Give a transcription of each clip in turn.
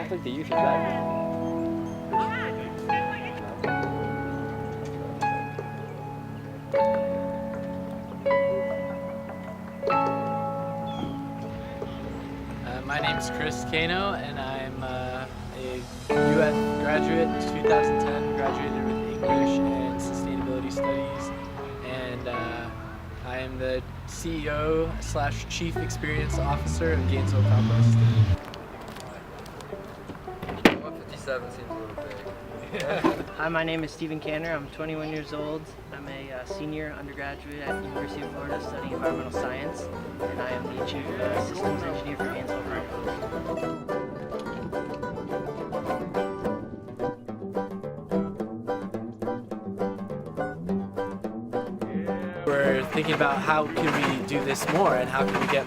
sounds like the youth drive. My name is Chris Kano, and I'm a U.S. graduate, 2010, graduated with English and Sustainability Studies, and I am the CEO/Chief Experience Officer of Gainesville Compost. 157 seems a little big. Hi, my name is Stephen Canner. I'm 21 years old. I'm a senior undergraduate at the University of Florida studying environmental science, and I am the Chief Systems Engineer for Gainesville Compost. We're thinking about how can we do this more and how can we get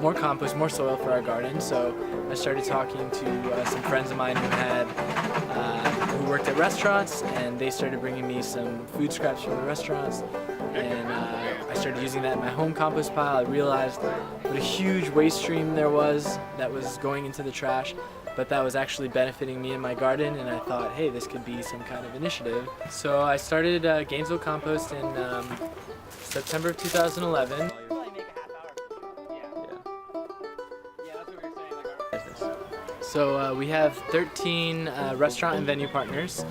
more compost, more soil for our garden. So I started talking to some friends of mine who worked at restaurants, and they started bringing me some food scraps from the restaurants, and I started using that in my home compost pile. I realized what a huge waste stream there was that was going into the trash, but that was actually benefiting me in my garden, and I thought, hey, this could be some kind of initiative. So I started Gainesville Compost in September of 2011. So we have 13 restaurant and venue partners.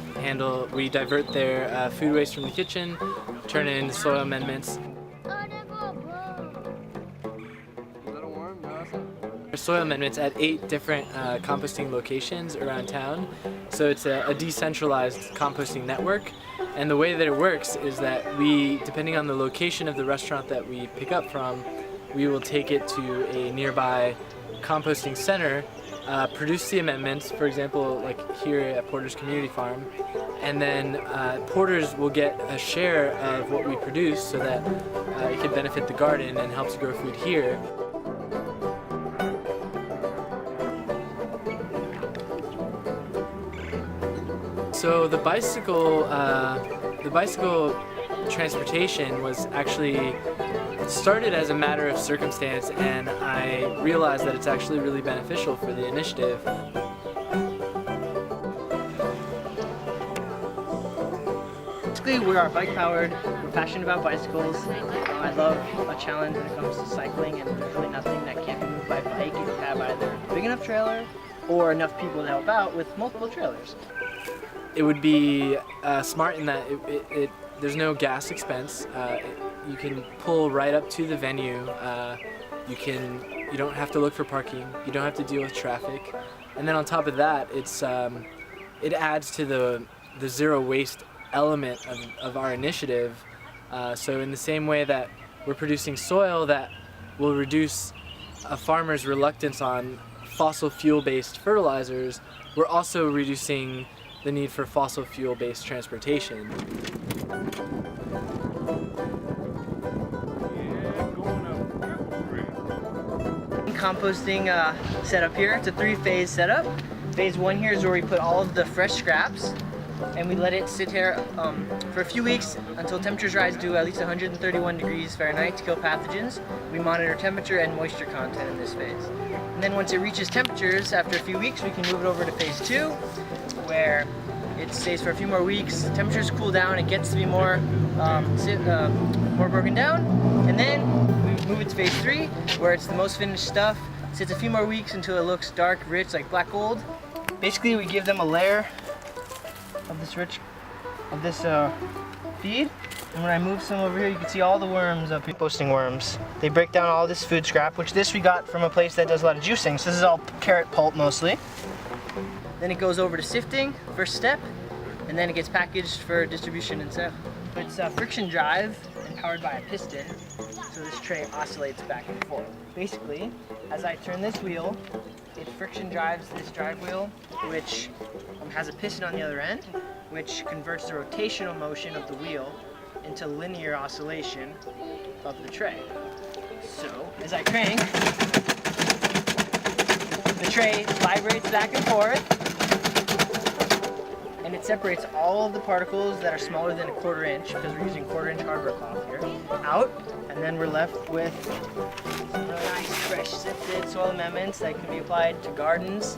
We divert their food waste from the kitchen, turn it into soil amendments. Soil amendments at 8 different composting locations around town. So it's a decentralized composting network. And the way that it works is that we, depending on the location of the restaurant that we pick up from, we will take it to a nearby composting center, produce the amendments, for example, like here at Porter's Community Farm, and then Porter's will get a share of what we produce so that it can benefit the garden and helps grow food here. So the bicycle transportation was actually started as a matter of circumstance, and I realized that it's actually really beneficial for the initiative. Basically, we are bike powered. We're passionate about bicycles. I love a challenge when it comes to cycling, and there's really nothing that can't be moved by bike if you have either a big enough trailer or enough people to help out with multiple trailers. It would be smart in that there's no gas expense. You can pull right up to the venue. You don't have to look for parking. You don't have to deal with traffic. And then on top of that, it adds to the zero waste element of our initiative. So in the same way that we're producing soil that will reduce a farmer's reluctance on fossil fuel-based fertilizers, we're also reducing the need for fossil fuel-based transportation. Composting setup here. It's a 3-phase setup. Phase 1 here is where we put all of the fresh scraps and we let it sit here for a few weeks until temperatures rise to at least 131 degrees Fahrenheit to kill pathogens. We monitor temperature and moisture content in this phase. And then once it reaches temperatures, after a few weeks, we can move it over to phase 2, where it stays for a few more weeks, temperatures cool down, it gets to be more broken down, and then we move it to phase 3, where it's the most finished stuff. It sits a few more weeks until it looks dark, rich, like black gold. Basically, we give them a layer of this feed, and when I move some over here, you can see all the worms up here. Composting worms. They break down all this food scrap, which we got from a place that does a lot of juicing, so this is all carrot pulp mostly. Then it goes over to sifting, first step, and then it gets packaged for distribution and sale. It's a friction drive and powered by a piston, so this tray oscillates back and forth. Basically, as I turn this wheel, it friction drives this drive wheel, which has a piston on the other end, which converts the rotational motion of the wheel into linear oscillation of the tray. So, as I crank, the tray vibrates back and forth, and it separates all of the particles that are smaller than a 1/4 inch, because we're using 1/4 inch hardware cloth here, out, and then we're left with some really nice fresh sifted soil amendments that can be applied to gardens.